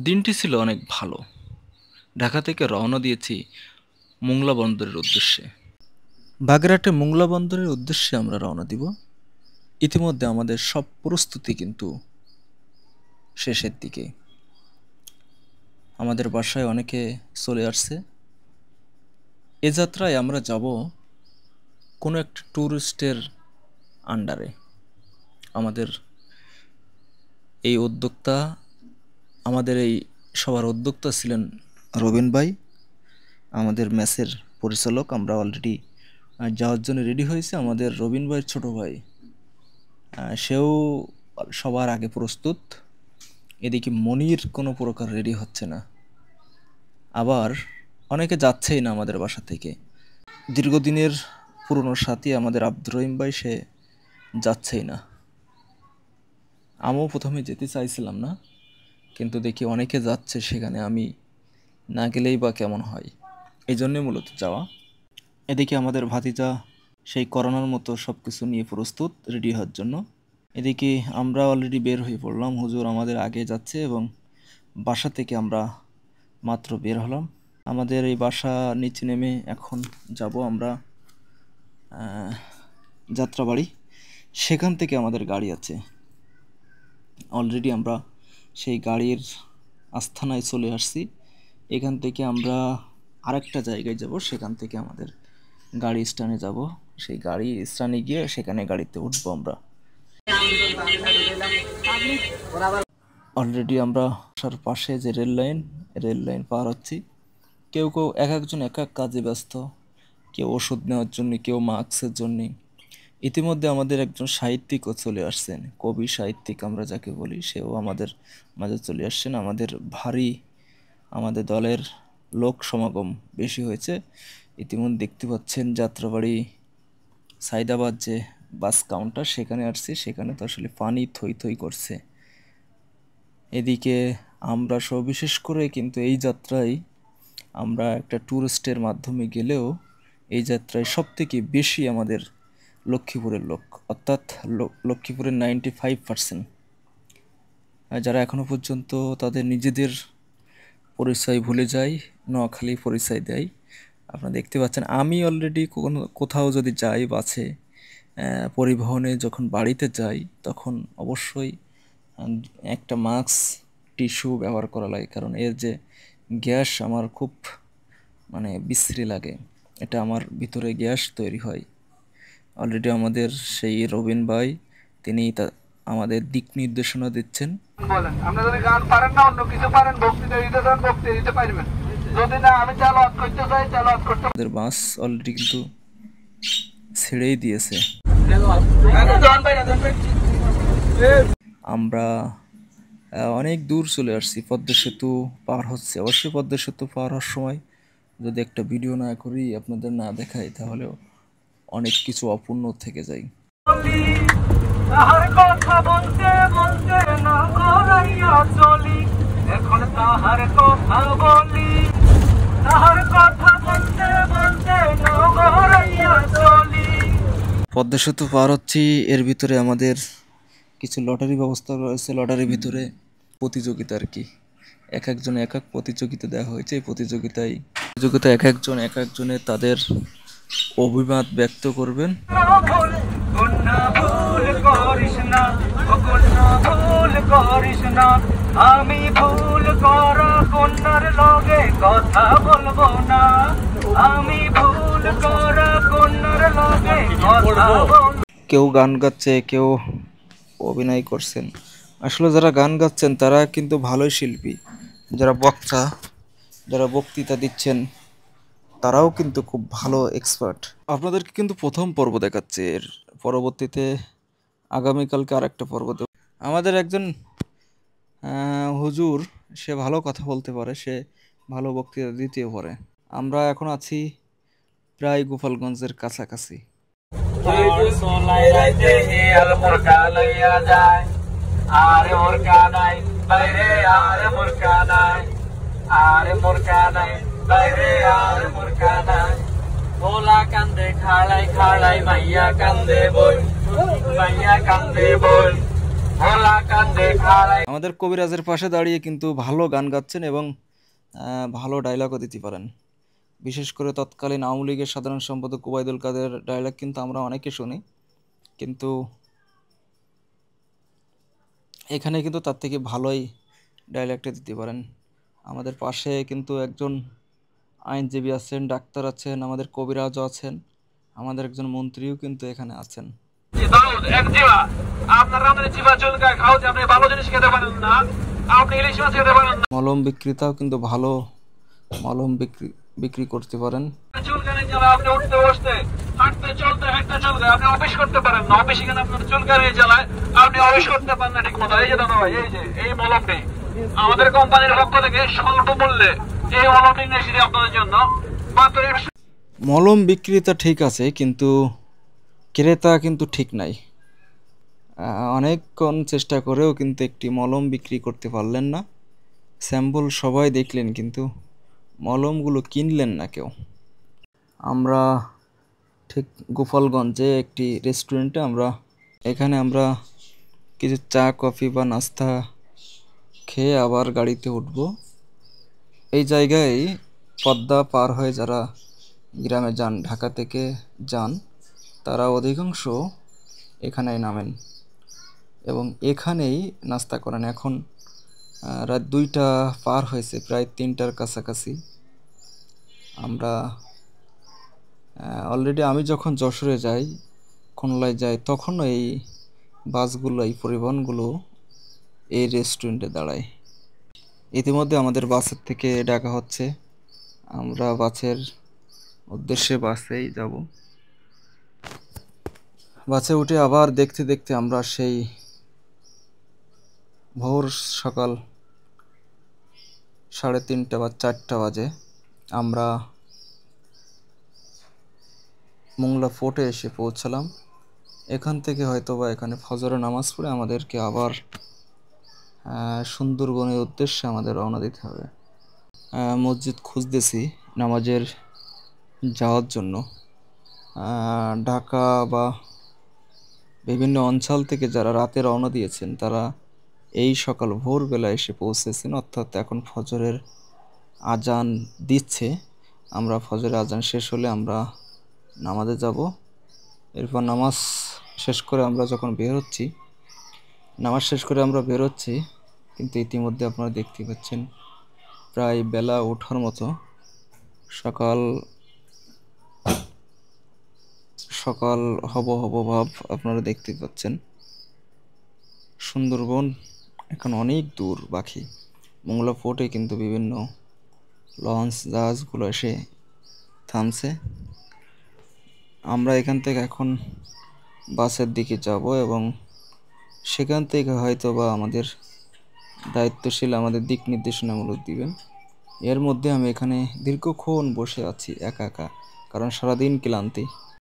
দিনটি ছিল অনেক ভালো। ঢাকা থেকে রওনা দিয়েছি মোংলা বন্দরের উদ্দেশ্যে। বাগেরহাটে মোংলা বন্দরের উদ্দেশ্যে আমরা রওনা দিব। ইতিমধ্যে আমাদের সব প্রস্তুতি কিন্তু শেষের দিকে। আমাদের বাসায় অনেকে চলে আসছে। এ যাত্রায় আমরা যাব কোনো একটা ট্যুরিস্টের আন্ডারে। আমাদের এই উদ্যোক্তা, আমাদের এই সবার উদ্যোক্তা ছিলেন রবিন ভাই, আমাদের মেসের পরিচালক। আমরা অলরেডি যাওয়ার জন্য রেডি হয়েছে। আমাদের রবিন ভাইয়ের ছোট ভাই, সেও সবার আগে প্রস্তুত। এদিকে মনির কোনো প্রকার রেডি হচ্ছে না, আবার অনেকে যাচ্ছেই না আমাদের বাসা থেকে। দীর্ঘদিনের পুরনো সাথী আমাদের আব্দুর রহিম ভাই, সে যাচ্ছেই না। আমিও প্রথমে যেতে চাইছিলাম না, কিন্তু দেখি অনেকে যাচ্ছে, সেখানে আমি না গেলেই বা কেমন হয়, এই জন্যে মূলত যাওয়া। এদিকে আমাদের ভাতিজা সেই করোনার মতো সব কিছু নিয়ে প্রস্তুত রেডি হওয়ার জন্য। এদিকে আমরা অলরেডি বের হয়ে পড়লাম। হুজুর আমাদের আগে যাচ্ছে এবং বাসা থেকে আমরা মাত্র বের হলাম। আমাদের এই বাসা নিচে নেমে এখন যাব আমরা যাত্রাবাড়ি। সেখান থেকে আমাদের গাড়ি আছে। অলরেডি আমরা সেই গাড়ির আস্থানায় চলে আসছি। এখান থেকে আমরা আরেকটা জায়গায় যাব, সেখান থেকে আমাদের গাড়ি স্ট্যান্ডে যাব। সেই গাড়ি স্ট্যান্ডে গিয়ে সেখানে গাড়িতে উঠবো আমরা। অলরেডি আমরা বাসার পাশে যে রেল লাইন পার হচ্ছি। কেউ একজন এক এক কাজে ব্যস্ত, কেউ ওষুধ নেওয়ার জন্য, কেউ মাস্কের জন্য। ইতিমধ্যে আমাদের একজন সাহিত্যিকও চলে আসছেন, কবি সাহিত্যিক আমরা যাকে বলি, সেও আমাদের মাঝে চলে আসছেন। আমাদের দলের লোক সমাগম বেশি হয়েছে। ইতিমধ্যে দেখতে পাচ্ছেন যাত্রাবাড়ি সাইদাবাদ যে বাস কাউন্টার, সেখানে আসছি। সেখানে তো আসলে পানি থই থই করছে। এদিকে আমরা বিশেষ করে কিন্তু এই যাত্রায় আমরা একটা ট্যুরিস্টের মাধ্যমে গেলেও এই যাত্রায় সবথেকে বেশি আমাদের লক্ষ্মীপুরের লোক, অর্থাৎ লক্ষ্মীপুরের 95%। যারা এখনো পর্যন্ত তাদের নিজেদের পরিচয় ভুলে যায়, নোয়াখালী পরিচয় দেয়। আপনারা দেখতে পাচ্ছেন, আমি অলরেডি কোথাও যদি যাই বাসে, পরিবহনে যখন বাড়িতে যাই, তখন অবশ্যই একটা মাস্ক, টিস্যু ব্যবহার করা লাগে। কারণ এর যে গ্যাস আমার খুব বিশ্রী লাগে, এটা আমার ভিতরে গ্যাস তৈরি হয়। অলরেডি আমাদের সেই রবিন ভাই, তিনি আমাদের দিক নির্দেশনা দিচ্ছেন। বলেন, আপনি যদি গান পারেন না, অন্য কিছু পারেন, বক্তৃতা দিতে চান, বক্তৃতা দিতে পারবেন। যদি না আমি চালাওয়াত করতে চাই, চালাওয়াত করতে। আমাদের বাস অলরেডি কিন্তু ছেড়েই দিয়েছে। আমরা অনেক দূর চলে আসছি। পদ্মা সেতু পার হচ্ছে। অবশ্যই পদ্মা সেতু পার হওয়ার সময় যদি একটা ভিডিও না করি, আপনাদের না দেখাই, তাহলে অনেক কিছু অপূর্ণ থেকে যায়। তাহার কথা বলতে বলতে না গড়াইয়া চলি, এখন তাহার কথা বলি। তাহার কথা বলতে বলতে না গড়াইয়া চলি। পদ্মা সেতু পার হচ্ছি, এর ভিতরে আমাদের কিছু লটারি ব্যবস্থা রয়েছে। লটারির ভিতরে প্রতিযোগিতা আর কি, এক একজন এক এক প্রতিযোগিতা দেওয়া হয়েছে। এই প্রতিযোগিতায় এক একজনের তাদের অভিমত ব্যক্ত করবেন। আমি ভুল করা কন্যার লগে কথা বলবো না, আমি ভুল করা কন্যার লগে কথা বলবো। কেউ গান গাচ্ছে, কেউ অভিনয় করছেন। আসলে যারা গান গাচ্ছেন তারা কিন্তু ভালোই শিল্পী। যারা বক্তা, যারা বক্তৃতা দিচ্ছেন, তারাও কিন্তু খুব ভালো এক্সপার্ট। আপনাদেরকে কিন্তু প্রথম পর্ব দেখাচ্ছে, এর পরবর্তীতে আগামীকালকে আর একটা পর্ব দেব। আমাদের একজন হুজুর, সে ভালো কথা বলতে পারে, সে ভালো বক্তৃতা দিতেও পারে। আমরা এখন আছি প্রায় গোপালগঞ্জের কাছাকাছি। কান্দে খাড়াই খাড়াই মাইয়া কান্দে বই, মাইয়া কান্দে বই, ভোলা কান্দে খাড়াই। আমাদের কবিরাজের পাশে দাঁড়িয়ে কিন্তু ভালো গান গাচ্ছেন এবং ভালো ডায়লগও দিতে পারেন। বিশেষ করে তৎকালীন আওয়ামী লীগের সাধারণ সম্পাদক ওবায়দুল কাদের ডায়লগ কিন্তু আমরা অনেকে শুনি, কিন্তু এখানে কিন্তু তার থেকে ভালোই ডায়লগটা দিতে পারেন। আমাদের পাশে কিন্তু একজন আইনজীবী আছেন, ডাক্তার আছেন, আমাদের কবিরাজও আছেন, আমাদের একজন মন্ত্রীও কিন্তু এখানে আছেন। দাউদ এক জিবা আপনার রান্নার জিবা চুলকায় খাওয়াতে আপনি ভালো জিনিস খেতে পারেন না, আপনি ইলিশ মাছ খেতে পারেন না। মলম বিক্রেতাও কিন্তু ভালো মলম বিক্রি করতে পারেন। চুলকানি জ্বালা আপনি উঠতে বসতে হাঁটতে চলতে হাঁটতে চলকায় আপনি অফিস করতে পারেন না, অফিসে গেলে আপনার চুলকানি জ্বালায় আপনি অফিস করতে পারেন না ঠিক মতো। এই যে দাদা ভাই, এই যে এই মলমটি আমাদের কোম্পানির পক্ষ থেকে স্বল্প মূল্যে এই মলমটি নিয়ে এসেছি আপনাদের জন্য মাত্র। মলম বিক্রেতা ঠিক আছে, কিন্তু ক্রেতা কিন্তু ঠিক নাই। অনেকক্ষণ চেষ্টা করেও কিন্তু একটি মলম বিক্রি করতে পারলেন না। স্যাম্পল সবাই দেখলেন, কিন্তু মলমগুলো কিনলেন না কেউ। আমরা ঠিক গোপালগঞ্জে একটি রেস্টুরেন্টে এখানে আমরা কিছু চা কফি বা নাস্তা খেয়ে আবার গাড়িতে উঠব। এই জায়গায় পদ্মা পার হয়ে যারা গ্রামে যান, ঢাকা থেকে যান, তারা অধিকাংশ এখানেই নামেন এবং এখানেই নাস্তা করেন। এখন রাত 2টা পার হয়েছে, প্রায় 3টার কাছাকাছি। আমরা অলরেডি আমি যখন যশোরে যাই, খুলনায় যাই, তখন এই বাসগুলো, এই পরিবহনগুলো এই রেস্টুরেন্টে দাঁড়ায়। ইতিমধ্যে আমাদের বাসের থেকে ডাকা হচ্ছে, আমরা বাসের উদ্দেশ্যে বাসেই যাব। বাসে উঠে আবার দেখতে দেখতে আমরা সেই ভোর সকাল 3:30 বা 4টা বাজে আমরা মোংলা ফোর্টে এসে পৌঁছালাম। এখান থেকে হয়তোবা এখানে ফজরের নামাজ পড়ে আমাদেরকে আবার সুন্দরবনের উদ্দেশ্যে আমাদের রওনা দিতে হবে। মসজিদ খুঁজতেছি নামাজের যাওয়ার জন্য। ঢাকা বা বিভিন্ন অঞ্চল থেকে যারা রাতে রওনা দিয়েছেন, তারা এই সকাল ভোরবেলা এসে পৌঁছেছেন, অর্থাৎ এখন ফজরের আজান দিচ্ছে। আমরা ফজরের আজান শেষ হলে আমরা নামাজে যাব। এরপর নামাজ শেষ করে আমরা যখন বের হচ্ছি, কিন্তু ইতিমধ্যে আপনারা দেখতে পাচ্ছেন প্রায় বেলা ওঠার মতো। সকাল হব ভাব আপনারা দেখতে পাচ্ছেন। সুন্দরবন এখন অনেক দূর বাকি। মোংলা ফোর্টে কিন্তু বিভিন্ন লঞ্চ জাহাজগুলো এসে থামছে। আমরা এখান থেকে এখন বাসের দিকে যাব এবং সেখান থেকে হয়তো বা আমাদের দায়িত্বশীল আমাদের দিক নির্দেশনামূলক দিবেন। এর মধ্যে আমি এখানে দীর্ঘক্ষণ বসে আছি একা একা, কারণ সারাদিন ক্লান্তি।